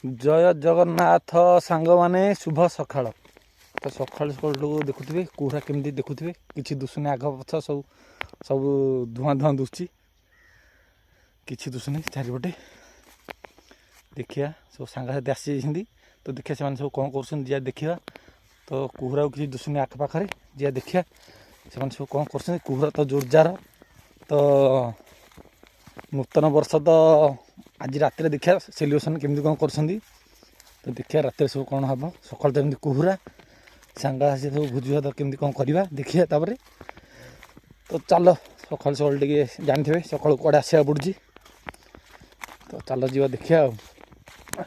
जय जगन्नाथ सांग माने शुभ सकाळ। तो सकाल सकाल देखुवे कुहरा केमती देखुवे किसी दुसुनी आग पछ सब सब धुआं धुआं दुसुची किसी दुसुनी चारिपटे देखिया सब सांगसाथी आसी तो देखिए से सब कौन कर देखा तो कुहरा किसी दुसुनी आखपाखे जा देखिया से सब कौन कर कुहरा तो जोरजार तो नूतन वर्ष तो आज रात देखिया सेलिब्रेशन केमती कौन कर तो देखिया रात सब कौन हम सकाल तो कुहरा सांगा सब भोजी भात केमती कौन करवा देखिए तापर तो चल सकाल सकाल टे जानते सकाल कड़े आसा पड़ी तो चल जा देखिया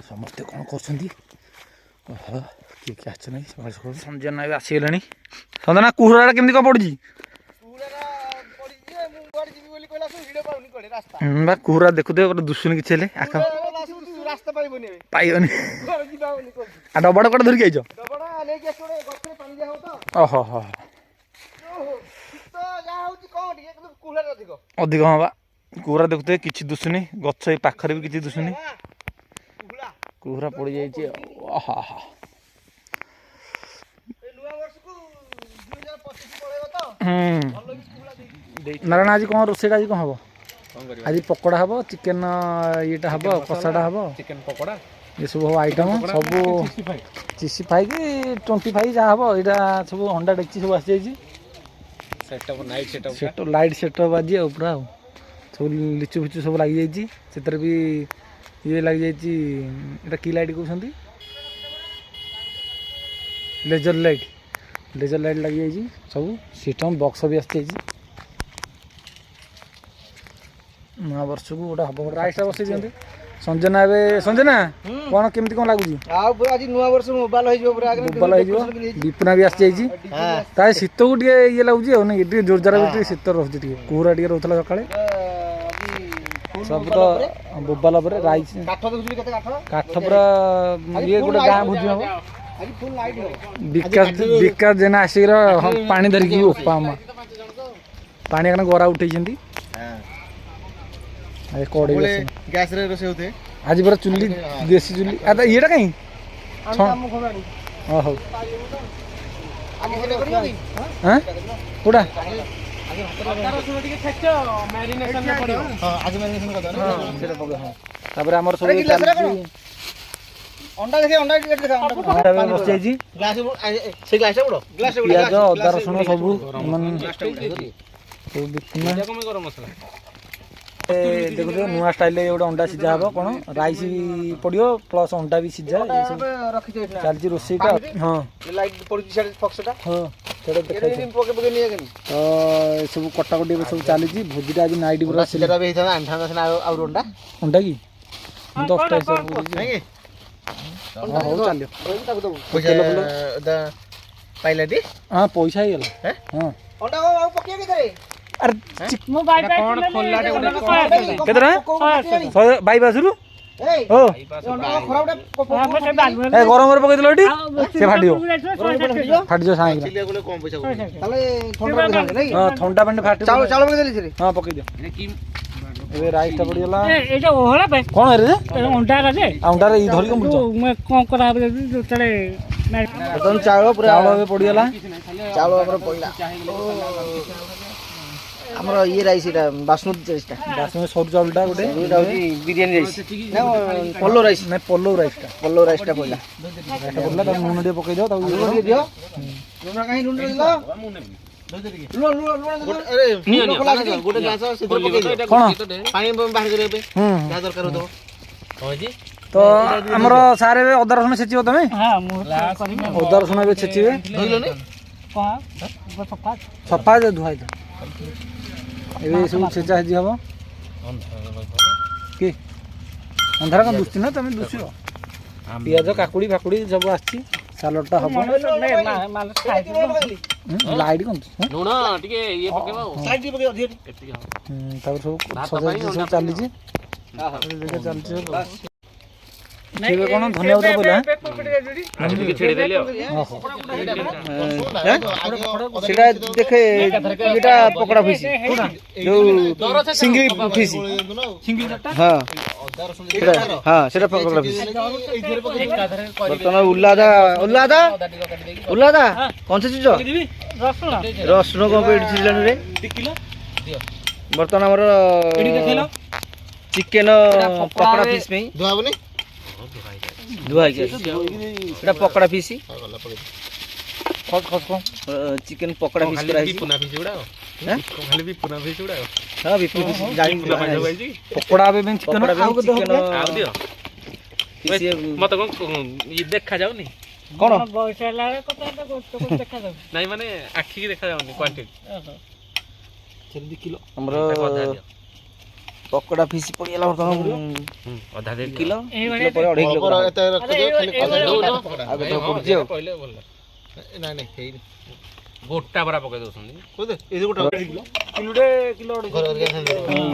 समस्ते कौन कर किए किए आस सकाल सकाल संजना भी आसीगला संजना कुहरा केमती कौन पड़ी कुहरा देखुदे दुसुनी किसी आख पाइबनी डबड़ कटे धरिक आइज ओहो हो अधिक हाँ बा कुहरा देखुदे किसी दुसुनी गछ ये पाखरे भी किसी दुसुनी कुहरा पड़ जाइए नारायण आज कौन रोषेटा आज कौन हम आज पकोड़ा हम चिकेन ये हम कषाटा हम चिकेन पकोड़ा ये सब हम आइटम सब चिसी फाई कि 25 जहाँ हम यहाँ सब अंडा डेक्ची सब आसी जाइए लाइट सेटअप आज पूरा सब लिचु फिचु सब लग जाइए भी ये लग जाइए कि लाइट कहते लेजर लाइट लग जाइए सब सिस्टम बक्स भी आसी जाइए नया वर्ष को गोटे हम राइसटा बसई दिखते संजना संजना कौन केमती कौन लगुच आज नुआ वर्ष मोबाइल विपुना भी आसी जाइए शीत को ये लगुच जोरजार भी शीत रोचे कुहरा टे रोला सका सब तो बोबाल राइस काठ पूरा ये गोटे गाँ भोजी हम विकास जेना आसिक पानी धरिकी ओपा पानी गरा उठे कड़े गैस रे रोसे होते आज पूरा चुली देसी चुली ये कहीं हो कौटा आमर सब पियाज अदा रसुण सब देखो नुआ स्टाइल गोटे अंडा सिझा हम कौन राइस पड़ो प्लस अंडा भी सिझा चलती रोसईटा हाँ हाँ तो सब कटाकटी सब चली भोजीटा आज नाइट पूरा अंडा कि 10टा हिसाब हाँ पैसा ही हाँ बाई बासरू गरम पकड़ से फाटी ठंडा पानी फाट हाँ पकई दियो राइस टा पड़गला कौन अंडा धरिक चाउल पूरा पड़गला चाउल हमर ये राइस बासमती राइस बासमती सरू चाउलटा गोटे बिरयानी राइस ना पल्लो राइस ना पल्लो राइसटा पड़ला पड़ला तब नून टे पकई दियो लून दियो लून काहे लून दियो गोटे ग्लास पानी बाहर करबे क्या दरकार होतो हां जी तो हमर सारे अदा रसुण छेचिबो तमे हां अदा रसुण बे छेचिबे धोइलो ने कहा सफा जे धुआई दो ए सब छेचा हेजी हबो के अंधारा का दुस्ती ना तमे दुसियो पियाज काकुड़ी फाकुड़ी सब आछि सालडटा हबो लाइट कोन नुण टिके ये पकेबा साइड दी पके अधिक तब सब चली छी हां देखा चल छी ठीक कौन धन्यवाद बोला देखे पकड़ा फिश जो सिंगल फिश हाँ ହଁ ସେଟା ପକୋଡ଼ା ପିସ୍। ଏଇଥିରେ ପକେଇ ଏକାଥରେ ବର୍ତ୍ତମାନ ଉଲ୍ଲାଦା କଞ୍ଚା ଚିଜ ରସୁଣ କଣ ପାଇଁ ଛିଡ଼ିଲାଣି ରେ? 2 କିଲୋ ଦିଅ। ବର୍ତ୍ତମାନ ଆମର ଚିକେନ ପକୋଡ଼ା ପିସ୍ ପାଇଁ ଧୁଆ ହବନି? ଧୁଆ ହେଇକି ଆସିଛି। ଏଟା pakoda piece chicken pakoda piece କରାହେଇଛି। ପୁନା ପିସ୍ ଗୁଡା ଖାଲି ବି ପୁନା ପିସ୍ ଗୁଡା ହଁ ବିପୁଲ ପିସ୍ ଜାଣି ପକୋଡ଼ା ଏବେ ପାଇଁ ଚିକେନ ପକୋଡ଼ା ପାଇଁ ଚିକେନ ଆଉ ଦିଅ। ମତେ କଣ ଦେଖା ଯାଉନି କଣ ନାଇଁ ମାନେ ଆଖିକି ଦେଖା ଯାଉନି କ୍ୱାଣ୍ଟିଟି। 2 କିଲୋ ଆମର ପକୋଡ଼ା ପିସ୍ ପଡ଼ିଗଲା ବର୍ତ୍ତମାନ ଅଧା ଦେଇ କିଲୋ ପରେ 2.5 କିଲୋ ଏତେ ରଖିଦିଅ ଖାଲି ଆଗ ତ ପଡୁଛି ଆଉ କହିଲେ ଭଲ ନାଇଁ ନାଇଁ ହେଇନି ଗୋଟା ବରା ପକେଇ ଦଉଛନ୍ତି କୋଉତେ ଏଇ ଗୋଟା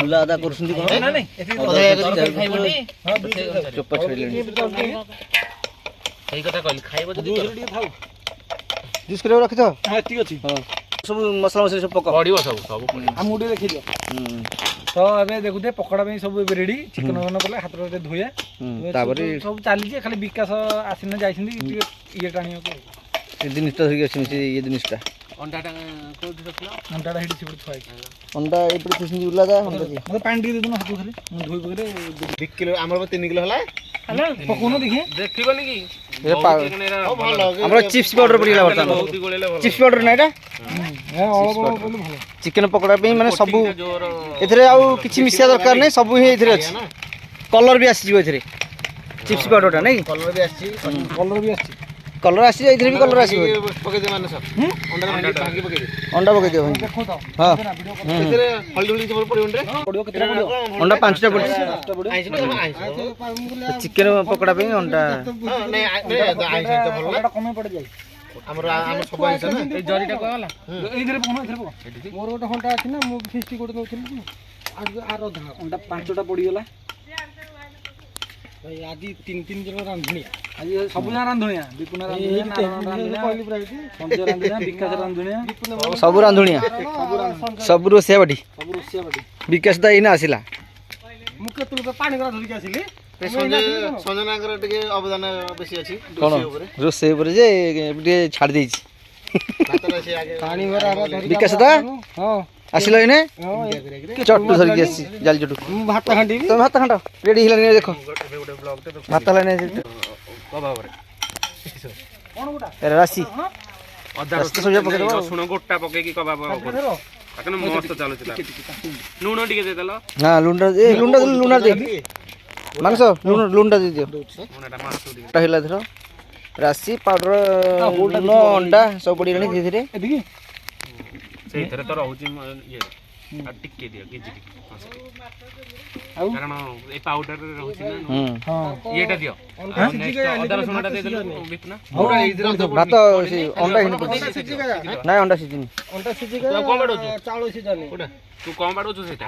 ଉଲ୍ଲା ଅଦା କରୁଛନ୍ତି କଣ ଚୋପା ଛାଡ଼ିଲେଣି। ସେଇ କଥା କହିଲି ଖାଇବ ଯଦି ଜୁସ୍ କରିବାକୁ ରଖିଥାଅ। ହଁ ଠିକ୍ ଅଛି। ହଁ ସବୁ ମସଲା ମସଲି ସବୁ ପକା ପଡ଼ିବ ସବୁ ସବୁ ପଡ଼ିବ। ଆମକୁ ଟିକେ ଦେଖିଦିଅ। ତ ଏବେ ଦେଖୁଥିବେ ପକୋଡ଼ା ପାଇଁ ସବୁ ଏବେ ରେଡ଼ି। ଚିକେନ ଫକନ କଲେ ହାତରେ ଟିକେ ଧୋଇବା ତାପରେ ସବୁ ଚାଲିଛି। ଖାଲି ବିକାଶ ଆସିନେ ଯାଇଛନ୍ତି ଟିକେ ଇଏ ଟାଣିବାକୁ। ସେ ଜିନିଷଟା ଧରିକି ଆସିଛନ୍ତି ସେ ଇଏ ଜିନିଷଟା ଅଣ୍ଡାଟା କୋଉଠି ରଖିଲ? ଅଣ୍ଡାଟା ହେଇଠି ସେପଟେ ଥୁଆ ହେଇଛି। ଅଣ୍ଡା ଏପଟେ ଥୋଇଛନ୍ତି ଉଲ୍ଲାଦା ଅଣ୍ଡା ଦିଏ। ମୋତେ ପାଣି ଟିକେ ଦେଇଦେଉନ ହାତକୁ ଖାଲି ମୁଁ ଧୋଇ ପକେଇଲେ 2 କିଲୋ ଆମର 3 କିଲୋ ହେଲା ପକଉନ ଦେଖିଏ। ଦେଖିବନି କି ଆମର ଚିପ୍ସ ପାଉଡର ପଡ଼ିଗଲା ବର୍ତ୍ତମାନ। ଚିପ୍ସ ପାଉଡର ନା ଏଇଟା ଚିକେନ ପକୋଡ଼ା ପାଇଁ ମାନେ ସବୁ ଏଥିରେ ଆଉ କିଛି ମିଶିବା ଦରକାର ନାହିଁ। ସବୁ ହିଁ ଏଥିରେ ଅଛି। କଲର ବି ଆସିଯିବ ଏଥିରେ ଚିପ୍ସ ପାଉଡରଟା ନାଇଁ କଲର ବି ଆସିଛି କଲର ଆସିଯିବ ଏଥିରେ ବି କଲର ଆସିବ। ପକେଇ ଦେ ମାନେ ଅଣ୍ଡା ଭାଙ୍ଗି ପକେଇ ଦେ ଅଣ୍ଡା ପକେଇ ଦିଅ ହଁ ଏଥିରେ ହଳଦୀ ହଳଦୀ ସବୁ ପଡ଼ିବ ପଡ଼ିବ କେତେଟା ପଡ଼ିବ? ଅଣ୍ଡା 5ଟା ପଡ଼ିଛି। ଆଇଁଷ ଚିକେନ ପକୋଡ଼ା ପାଇଁ ଅଣ୍ଡା ନାଇଁ ଆଇଁଷ ତ ଭଲ ନା କମେ ପଡ଼େ ଯାଇ ଆମର ସବୁ ଆଇଁଷ ନା ଏଇ ଜରିଟା କଣ ହେଲା ଏଇଥିରେ ପକଉନ ଏଥିରେ ପକ। ମୋର ଗୋଟେ ଘଣ୍ଟା ଅଛି ନା ମୁଁ ଫିଷ୍ଟି ଗୋଟେ ଦଉଥିଲି ଆର ଅଧା ଅଣ୍ଡା 5ଟା ପଡ଼ିଗଲା। ଭାଇ ଆଜି 3 ଜଣ ରାନ୍ଧୁଣିଆ ଆଜି ସବୁ ଜଣ ରାନ୍ଧୁଣିଆ ବିପୁନା ରାନ୍ଧୁଣିଆ ସଞ୍ଜୟ ରାନ୍ଧୁଣିଆ ବିକାଶ ରାନ୍ଧୁଣିଆ ସବୁ ରାନ୍ଧୁଣିଆ ସବୁ ରୋଷିଆ ବାଟି ସବୁ ରୋଷିଆ ବାଟି। ବିକାଶ ତ ଏଇନା ଆସିଲା। ମୁଁ କେତେବେଳେ ପାଣି ଗରା ଧରିକି ଆସିଲି। ସଞ୍ଜନାଙ୍କର ଟିକେ ଅବଦାନ ବେଶୀ ଅଛି କଣ ରୋଷେଇ ଉପରେ ଯେ ଟିକେ ଛାଡ଼ି ଦେଇଛି। ପାଣି ଗରା ବିକାଶ ଦା ହଁ ଆସିଲ ଏଇନେ ଚଟୁ ଧରିକି ଆସିଛି ଜାଲି ଚଟୁ। ମୁଁ ଭାତ ଖାଣ୍ଡିବି। ତମେ ଭାତ ଖାଣ୍ଡ ରେଡ଼ି ହେଲାନି ଦେଖ ଭାତ ହେଲାନି ରାଶି ଅଦା ରସୁଣ ଗୋଟା ପକେଇକି କବାବ ମସ୍ତ ଚାଲୁଛି ଲୁଣ ଟିକେ ଦେଇଦେଲ ନା ଲୁଣ୍ଡା ଲୁଣା ଦେ ମାନସ ଲୁଣଟା ଦେଇଦିଅ ହେଲା ଏଥର ରାଶି ପାଉଡର ଲୁଣ ଅଣ୍ଡା ସବୁ ପଡ଼ିଗଲାଣି ଧୀରେ ଧୀରେ। ସେଇଥିରେ ତ ରହୁଛି ଇଏ ଟିକେ ଦିଅ କିଛି କାରଣ ଏଇ ପାଉଡରରେ ରହୁଛି ନା ଇଏଟା ଦିଅ ଅଦା ରସୁଣଟା ଦେଇଦେଲ ଭାତ ଅଣ୍ଡା ନାଇଁ ଅଣ୍ଡା ସିଝିନି ତୁ କଣ ବାଡଉଛୁ ସେଇଟା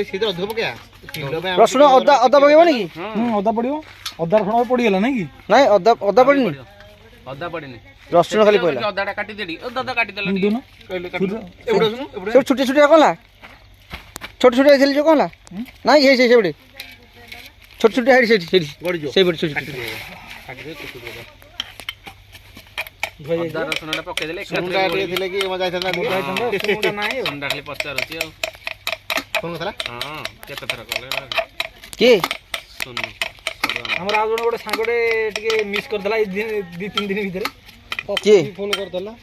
ସେଇଥିରେ ଅଧିକ ପକେଇବା ରସୁଣ ଅଦା ପକେଇବନି କି? ଅଦା ପଡ଼ିବ ଅଦା ରସୁଣ ପଡ଼ିଗଲା ନାଇଁ କି? ନାଇଁ ଅଦା ପଡ଼ିନି ଅଦା ପଡିନି ରସୁଣ ଖାଲି ପଇଲା ଅଦାଟା କାଟିଦେଲି ଅଦା କାଟିଦେଲ ସବୁ ଛୋଟିଆ ଛୋଟିଆ କଲା ଛୋଟ ଛୋଟିଆ ଥିଲି ଯୋଉ କଲା ନାଇଁ ସେଇପଟେ ଛୋଟ ଛୋଟିଆ ସେଇଠି ସେଇପଟେ ଛୋଟ ଅଦା ରସୁଣଟା ପକେଇଦେଲେ ଥିଲେ କି ମଜା ସୁନ୍ଦର ଖାଲି ପଚାରୁଛି ଆଉ ଫୋନ କଲା ହଁ କେତେ ଥର କଲେ କିଏ ସୁନୁ ଆମର ଆଉ ଜଣେ ଗୋଟେ ସାଙ୍ଗଟେ ଟିକେ ମିସ୍ କରିଦେଲା ଏଇ 2-3 ଦିନ ଭିତରେ କିଏ ଫୋନ କରିଦେଲା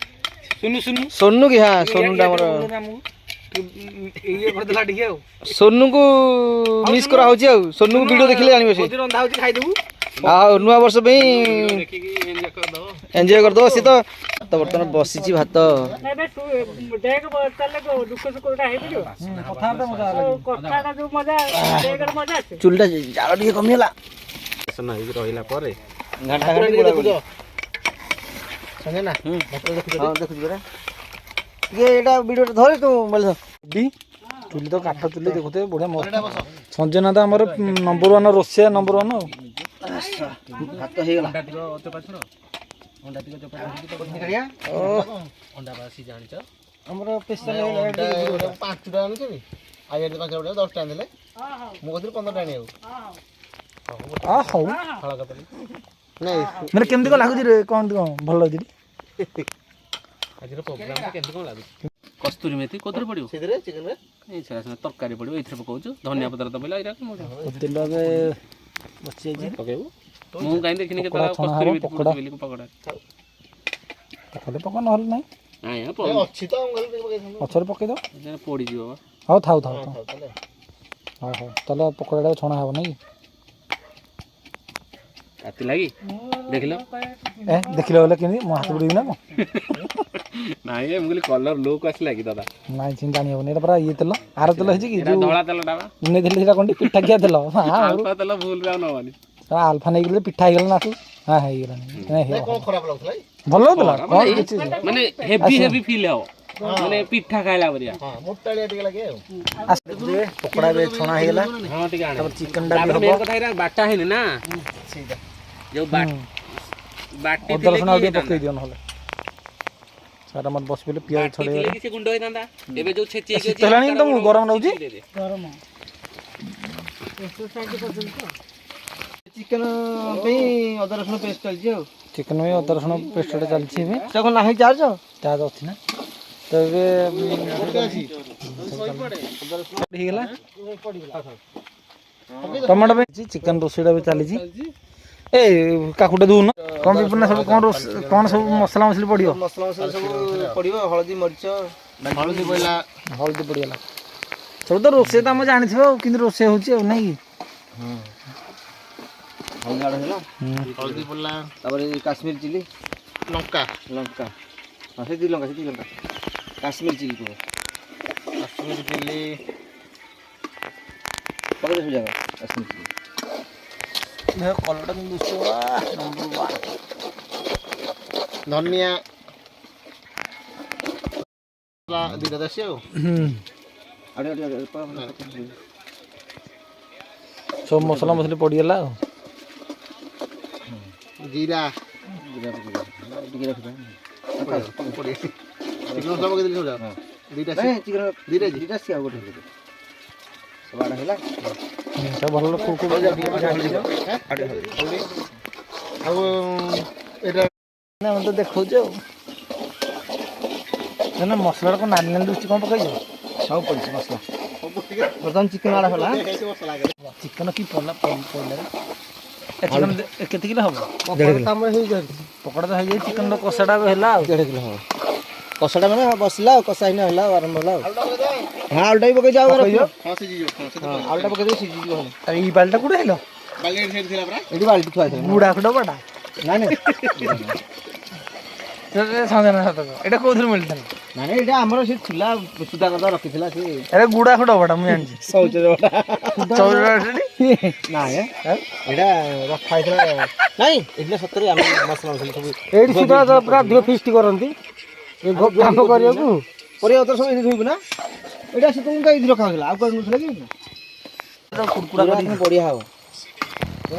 ସୋନୁ କି ହଁ ସୋନୁଟା ଆମର ଇଏ କରିଦେଲା ଟିକେ ଆଉ ସୋନୁକୁ ମିସ୍ କରାହଉଛି ଆଉ ସୋନୁକୁ ଭିଡ଼ିଓ ଦେଖିଲେ ଜାଣିବ ସେ ରନ୍ଧା ହଉଛି ଖାଇଦେବୁ ଆଉ ନୂଆ ବର୍ଷ ପାଇଁ ଏନ୍ଜୟ କରିଦେବ ସିଏ ତ ବର୍ତ୍ତମାନ ବସିଛି ଭାତ ଚୁଲିଟା ଜାଳ ଟିକେ କମିଗଲା ରହିଲା ପରେ ଦେଖୁଛୁ ପରା ଟିକେ ଏଇଟା ଭିଡ଼ିଓଟା ଧରେ ତୁ ଚୁଲି ତ କାଠ ଚୁଲି ଦେଖୁଥିବେ ବଢିଆ ମସ୍ତ। ସଞ୍ଜୟ ନାଥ ଆମର ନମ୍ବର 1 ରୋଷେଇଆ ନମ୍ବର 1 ଆଉ ଭାତ ହେଇଗଲା ଆମର ସ୍ପେଶାଲ 5ଟା ଆଣୁଛନ୍ତି ଆଉ 5ଟା 10ଟା ଆଣିଦେଲେ ମୁଁ କହୁଥିଲି 15ଟା ଆଣିବାକୁ ହଉ ଫଳ କଦଳୀ ମାନେ କେମିତି କ'ଣ ଲାଗୁଛି ରେ କ'ଣ ଭଲ ଲାଗୁଛି ଆଜିର ପ୍ରୋଗ୍ରାମଟା କେମିତି କ'ଣ ଲାଗୁଛି? କସ୍ତୁରୀ ମେଥି କୋଉଥିରେ ପଡ଼ିବ? ସେଥିରେ ଚିକେନରେ ଏଇ ସେରା ତରକାରୀ ପଡ଼ିବ, ଏଇଥିରେ ପକାଉଛୁ ଧନିଆ ପତ୍ର ତ ପଇଲା, ଏଇଟା କ'ଣ ତେଲ ଏବେ ବସିଯାଇଛି ପକେଇବୁ? ମୁଁ କାହିଁ ଦେଖିନି କେତେବେଳେ କସ୍ତୁରୀ ମେଥି ପକୋଡ଼ା ପକୋଡ଼ା ପକେଇଲେ ପକା ନହେଲେ ନାହିଁ ନାଇଁ ଅଛି ତ ମୁଁ କହିଲି ପକେଇଥାନ୍ତୁ। ପଛରେ ପକେଇଦବ ପୋଡ଼ିଯିବ ବା। ହଉ ଥାଉ ଥାଉ ହଉ ତାହେଲେ ହଉ ହଉ ତାହେଲେ ପକୋଡ଼ାଟା ଛଣା ହେବ ନାଇଁ କି ରାତି ଲାଗି ଦେଖିଲ ଏ ଦେଖିଲେ ବୋଲେ କେମିତି ମୋ ହାତ ବୁଡ଼ିବି ନା କ'ଣ ନାଇଁ ମୁଁ କହିଲି କଲର ଲୁକ୍ ଆସିଲା କି ଦାଦା? ନାଇଁ ସେମିତି ଜାଣି ହେବନି ଏଇଟା ପୁରା ଇଏ ତେଲ ଆର ତେଲ ହେଇଛି କି ଏଇଟା ଧଳା ତେଲଟା ବା, ନେଇଥିଲି ସେଇଟା କ'ଣ ପିଠା ଖିଆ ତେଲ ଆଲଫା ତେଲ ଭୁଲରେ ଆଉ ନବନି। ଆଲଫା ନେଇଗଲେ ପିଠା ହେଇଗଲା ନା ତୁ ହଁ ହେଇଗଲାଣି କ'ଣ ଖରାପ ଲାଗୁଥିଲା କି? ଭଲ ହେଉଥିଲା କ'ଣ କିଛି ମାନେ ହେଭି ହେଭି ଫିଲ୍ ହବ, ମାନେ ପିଠା ଖାଇଲା ପରିକା। ହଁ ମୋଟାଳିଆ ଟିକେ ଲାଗେ ଆଉ। ଆସିବେ ପକୋଡ଼ା ଏବେ ଛଣା ହେଇଗଲା ହଁ ଟିକେ ଆଣ। ତାପରେ ଚିକେନଟା ବି ତାପରେ ହେବ ମେନ୍ କଥା ଏଇଟା ବାଟା ହେଇନି ନା, ସେଇଟା ଯୋଉ ବାଟି ଅଦା ରସୁଣ ଆଉ ଟିକେ ପକେଇ ଦିଅ ନହେଲେ ସାର୍ ଆମର ବସିଲେ ପିଆଜ ଛଡ଼େଇଗଲେ ସେ ଗୁଣ୍ଡ ହେଇଥାନ୍ତା, ଏବେ ଯୋଉ ଛେଚି ହେଇକି ଶୀତ ହେଲାଣି କି ତମକୁ ଗରମ ଲାଗୁଛି ଚିକେନ ପାଇଁ ଅଦା ରସୁଣ ପେଷ୍ଟ ଚାଲିଛି ଆଉ। ଚିକେନ ପାଇଁ ଅଦା ରସୁଣ ପେଷ୍ଟଟା ଚାଲିଛି ଏବେ ସେଟା କ'ଣ ନାହିଁ ଚାର୍ଜ? ଚାର୍ଜ ଅଛି ନା ତ ଏବେ ହେଇଗଲା ଟମାଟୋ ପାଇଁ ଚିକେନ ରୋଷେଇଟା ବି ଚାଲିଛି ଏ କାକୁଟା ଦଉନ କ'ଣ ବିପନ୍ନ ସବୁ କ'ଣ ସବୁ ମସଲା ମସଲି ପଡ଼ିବ ମସଲା ମସଲା ସବୁ ପଡ଼ିବ, ହଳଦୀ ମରିଚ ହଳଦୀ ପଡ଼ିଲା, ହଳଦୀ ପଡ଼ିଗଲା ସବୁ ତ ରୋଷେଇ ତ ଆମେ ଜାଣିଥିବ ଆଉ କିନ୍ତୁ ରୋଷେଇ ହେଉଛି ଆଉ ନାଇଁ କି ହଳଦୀ ଆଡ଼ ହେଲା, ହଳଦୀ ପଡ଼ିଲା, ତାପରେ କାଶ୍ମୀର ଚିଲି ଲଙ୍କା ଲଙ୍କା, ହଁ ସେତିକି ଲଙ୍କା କାଶ୍ମୀର ଚିଲି କୁହ, କାଶ୍ମୀର ଚିଲି ପକେଇ ସବୁ ଜାଗା କାଶ୍ମୀର ଚିଲି କଲରଟା କିନ୍ତୁ ଧନିଆ ଦୁଇଟା ଦେଶୀ ଆଉ ସବୁ ମସଲା ମସଲି ପଡ଼ିଗଲା ଆଉ ଜିରା ଟିକେ ରଖିବା ଚିକେନ ମସଲା ପକେଇ ଦେଲି ଦିଟା ସିଆ ଗୋଟେ ସବୁ ଆଡ଼ ହେଲା ସବୁ ଭଲ ଆଉ ଏଇଟା ଆମେ ତ ଦେଖାଉଛି ଆଉ ନା ମସଲାଟା କ'ଣ ନାଲି ନାଲି ଦୃଷ୍ଟି କ'ଣ ପକାଇଛ ସବୁ ପଡ଼ିଛି ମସଲା ବର୍ତ୍ତମାନ ଚିକେନ ଆଡ଼ ହେଲା ଚିକେନ କି ପଡ଼ିଲା ଚିକେନ କେତେ କିଲୋ ହବ ପକୋଡ଼ା ତ ହେଇଯାଇଛି ଚିକେନର କଷାଟା ହେଲା ଆଉ 1.5 କିଲୋ ହବ। କଷାଟା ମାନେ ବସିଲା ଆଉ କଷା ହେଇନା ହେଲା ଆଉ ଆରମ୍ଭ ହେଲା ଆଉ ହଁ ଆଳୁଟା ବି ପକେଇ ଯାଅ ଆଳୁଟା ପକେଇ ଦେଇ ସିଝିଯିବ ହେଲେ ଏଇ ବାଲିଟା କୋଉଠି ହେଲ ଏଠି ବାଲ୍ଟି ଥୁଆ ହେଇଥିଲା ଗୁଡ଼ା ଡବାଟା ନାଇଁ ନାଇଁ ସନ୍ଧ୍ୟା ସତ ଏଇଟା କୋଉଥିରେ ମିଳିଥିଲା ନାଇଁ ଏଇଟା ଆମର ସେ ଥିଲା ସୁଧା କଥା ରଖିଥିଲା ସେ ଏଇଟା ଗୁଡ଼ା ଡବାଟା ମୁଁ ଜାଣିଛି ନାଇଁ ଏଇଟା ରଖା ହେଇଥିଲା ନାଇଁ ଏଇଟା ସତରେ ଆମେ ମସଲା ମସଲା ସବୁ ଏଇଠି ସୁଧା ପୁରା ଅଧିକ ଫିଷ୍ଟ କରନ୍ତି କାମ କରିବାକୁ ପରିବା ପତ୍ର ସବୁ ଏଇଠି ଧୋଇବୁ ନା ଏଇଟା ସେତେବେଳେ ଏଇଠି ରଖା ହଉଥିଲା ଆଉ କୁଆଡ଼େ ନଥିଲା କି କୁଡ଼କୁଡ଼ା କରି ବଢ଼ିଆ ହବ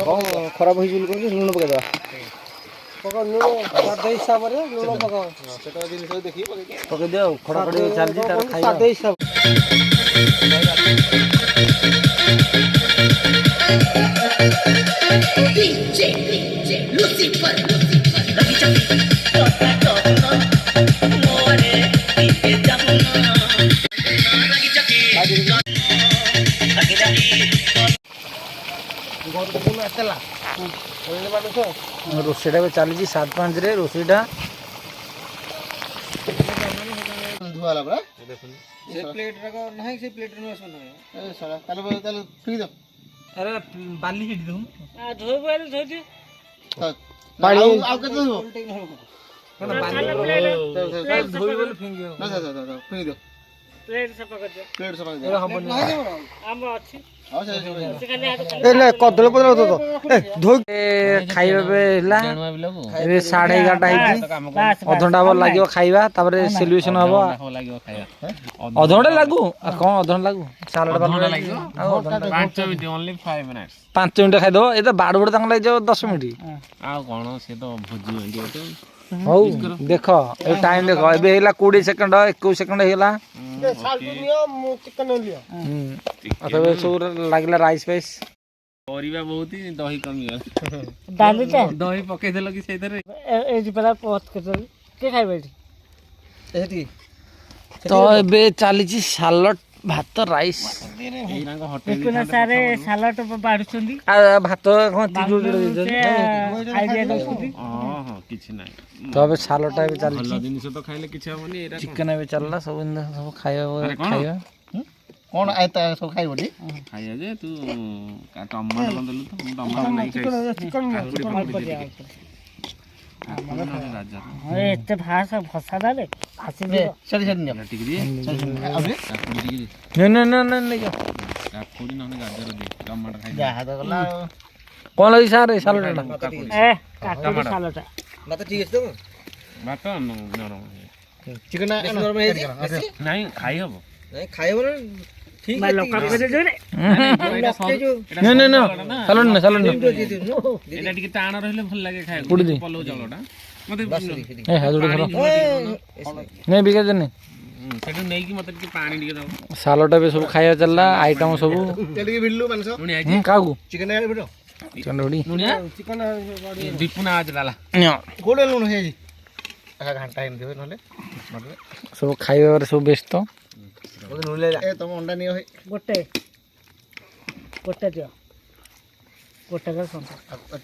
କ'ଣ ଖରାପ ହେଇଛି ବୋଲି କହୁଛି ଲୁଣ ପକେଇଦେବା ହିସାବରେ ଲୁଣ ପକାଅ ସେଟା ଜିନିଷ ଦେଖିକି ପକେଇ ଦିଅ ଖଡ଼ା ଖଡ଼ି ଚାଲିଛି ତାର ଖାଇବା ହିସାବ ରୋଷେଇଟା ଏବେ ଚାଲିଛି 7-5ରେ ରୋଷେଇଟା ଧୁଆ ହେଲା ପରା ସେ ପ୍ଲେଟ୍ରାକ ନାହିଁ ସେ ପ୍ଲେଟ୍ରେ ନୁହେଁ ଶୁଣ ଏ ଶଳା ତାହେଲେ ଫ୍ରି ଦେ ଆରେ ବାଲି ହିଟ୍ ଦଉଁ ପାଣି ଆଉ କେତେ ଧୋଇବ ଫ୍ରି ଦେ ପ୍ଲେଟ୍ ସଫା କରିଦିଅ କଦଳୀ ପତ୍ର ଧୋଇ ଖାଇବା ହେଲା ଏବେ 11:30 ହେଇଛି ଅଧଘଣ୍ଟା ହବ ଲାଗିବ ଖାଇବା ତାପରେ ସେଲିବ୍ରେସନ ହବ ଅଧଘଣ୍ଟା ଲାଗୁ କ'ଣ ଅଧଘଣ୍ଟା ଲାଗୁ ସାଲାଡ 5 ମିନିଟ୍ ଖାଇଦବ ଏ ତ ବାଡ଼ ବଡ଼ ତାଙ୍କ ଲାଗିଯିବ 10 ମିନିଟ୍ ଆଉ କ'ଣ ସେ ତ ଭୋଜି ହେଇଯିବ ହଉ ଦେଖ ଏ ଟାଇମ୍ ଦେଖ ଏବେ ହେଇଗଲା 20 ସେକେଣ୍ଡ 21 ସେକେଣ୍ଡ ହେଇଗଲା ସବୁ ଲାଗିଲା ରାଇସ୍ ଫାଇସ୍ ପରିବା ବହୁତ ଦହି କମିଗଲା ଡାଲିଟା ଦହି ପକେଇଦେଲ କି ସେଇଥିରେ ଏଇଠି ପରା ପଥ କେତେବେଳେ କିଏ ଖାଇବ ଏଠି? ଏତିକି ତ ଏବେ ଚାଲିଛି ସାଲଡ ଭାତ ରାଇସ୍ ଏଇରାଙ୍କ ହୋଟେଲ ଦେଖୁନା ସାରେ ସାଲାଡ ବାଢୁଛନ୍ତି ଭାତ କଣ ତିଜୋଡ଼ି ଦେଇଛନ୍ତି ଆଇଡିଆ ଦଉଛନ୍ତି। ହଁ କିଛି ନାହିଁ ତ ଏବେ ସାଲଡଟା ଏବେ ଭଲ ଚାଲିଛି ଜିନିଷ ତ ଖାଇଲେ କିଛି ହବନି ଏଇରା ଚିକେନ ଏବେ ଚାଲିଲା ସବୁ ସବୁ ଖାଇବା ଆରେ କଣ? ଖାଇବା କ'ଣ ସବୁ ଖାଇବନି ଖାଇବା ଯେ ତୁ ଟମାଟୋ କଣ ଦେଲୁ ତ ମୁଁ ଟମାଟୋ ନେଇ ଗାଜର ଏତେ ଭାଷା ଭସା ଦେଲେ ଆସିଯିବ। ସେଠି ସେଠି ନିଅ ଟିକେ ଦିଏ କାକୁଡି ଟିକେ ଦେ ନେଇଯାଅ କାକୁଡି ନହେଲେ ଗାଜର ଦେ ଟମାଟୋ ଖାଇ ଯାହା ତ ଗଲା ଆଉ କ'ଣ ଲାଗି ସାର୍ ଏଇ ସାଲଡଟା ଏ କାକୁଡି ସାଲଟା ଭାତ ଠିକ୍ ଅଛି ତ ଭାତ ନରମ ଚିକେନ ନରମ ହେଇଛି ନାଇଁ ଖାଇ ହବ ନାଇଁ ଖାଇବ ନା ଠିକ୍ ଲଙ୍କା ପକେଇ ଜୋରେ ସାଲଡ ନେ ସାଲଡ ନେ ଏଇଟା ଟିକେ ଟାଣ ରହିଲେ ଭଲ ଲାଗେ କୋଉଠି ଦେ? ଖାଇବାକୁ ପଲଉ ଚାଉଳଟା ମତେ ଏ ହାଜୁଡ଼ି ଧର ନେ ବିକା ନେ ସେଠୁ ନେଇକି ମତେ ଟିକେ ପାଣି ଟିକେ ଦବ ସାଲଡଟା ଏବେ ସବୁ ଖାଇବା ଚାଲିଲା ଆଇଟମ ସବୁ ଟିକେ ଭିଡ଼ିଲୁ ମାଂସ ଲୁଣି ଆଇଛି କାହାକୁ ଚିକେନ ଭିଡ଼ିଲ ଚିକେନ ବଡ଼ି ଲୁଣିଆ ଦୀପୁନା ଆଜ ଡାଲା କୋଉଟା ଲୁଣ ହେଇଛି ଘାଣ୍ଟା ଏମିତି ହୁଏ ନହେଲେ ସବୁ ଖାଇବାରେ ସବୁ ବ୍ୟସ୍ତ ଏ ତମ ଅଣ୍ଡା ନିଅ ଭାଇ ଗୋଟେ ଦିଅ ଗୋଟେ କର ସନ୍ତା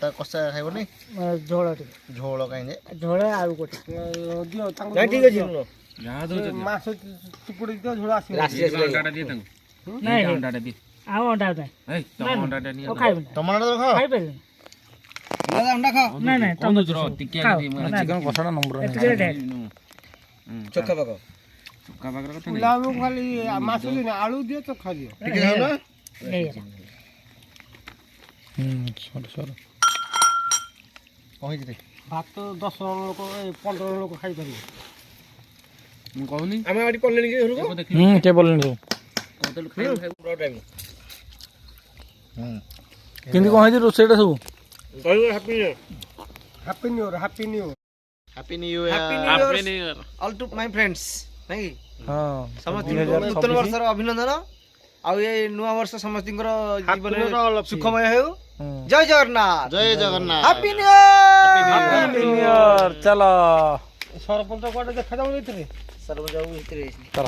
ତା କଷା ଖାଇବନି ଝୋଳ ଟିକେ ଝୋଳ କାହିଁ ଯେ ଝୋଳ ଆଉ ଗୋଟେ ନାଇଁ ଠିକ୍ ଅଛି ଲୁଣ ଯାହା ଦଉଛ ମାଛ ଚିପୁଡ଼ି ଦିଅ ଝୋଳ ଆସିବ ଅଣ୍ଡାଟା ଦିଏ ତାଙ୍କୁ ନାଇଁ ଅଣ୍ଡାଟା ଦିଏ ଆଉ ଅଣ୍ଡା ନାହିଁ ଏଇ ତମ ଅଣ୍ଡାଟା ନିଅ ଆଉ ଖାଇବିନି ଟମାଟୋ ଖାଅ ଖାଇପାରିବିନି ଅଣ୍ଡା ଖାଅ ନାଇଁ ନାଇଁ ତମେ ଟିକେ ଖାଅ। ଦିଏ ନାଇଁ, ଚିକେନ କଷାଟା ନମ୍ବର ଏତିକି ରେ ଢେର। ଚୋଖା ପାକ ଚୁକା ପାଖରେ କଥା ଖାଲି ମାଛ ଆଳୁ ଦିଅ ଚୋଖା ଦିଅ ଟିକେ ଖାଅ ନା ହେଇଗଲା। ସରୁ ସରୁ କହିଛି ଭାତ 10 ଜଣ ଲୋକ 15 ଜଣ ଲୋକ ଖାଇପାରିବେ। ମୁଁ କହୁନି ଆମେ ଏଠି ପଡ଼ିଲେଣି କି ଘରକୁ ଦେଖିଲି କିଏ ବୋଲେନି ସବୁ କେମିତି କ'ଣ ହେଇଛି ରୋଷେଇଟା ସବୁ happy new year happy new year all to my friends ନାଇଁ ହଁ ସମସ୍ତଙ୍କୁ ନୂତନ ବର୍ଷର ଅଭିନନ୍ଦନ ଆଉ ଏ ନୂଆ ବର୍ଷ ସମସ୍ତଙ୍କର ଜୀବନରେ ସୁଖମୟ ହେଉ ଜୟ ଜଗନ୍ନାଥ ହାପି ନ୍ୟୁ ଇୟର ଚାଲ ସରପଞ୍ଚ କୁଆଡ଼େ ଦେଖାଯାଉ ଭିତରେ ସରପଞ୍ଚ ଭିତରେ ଚାଲ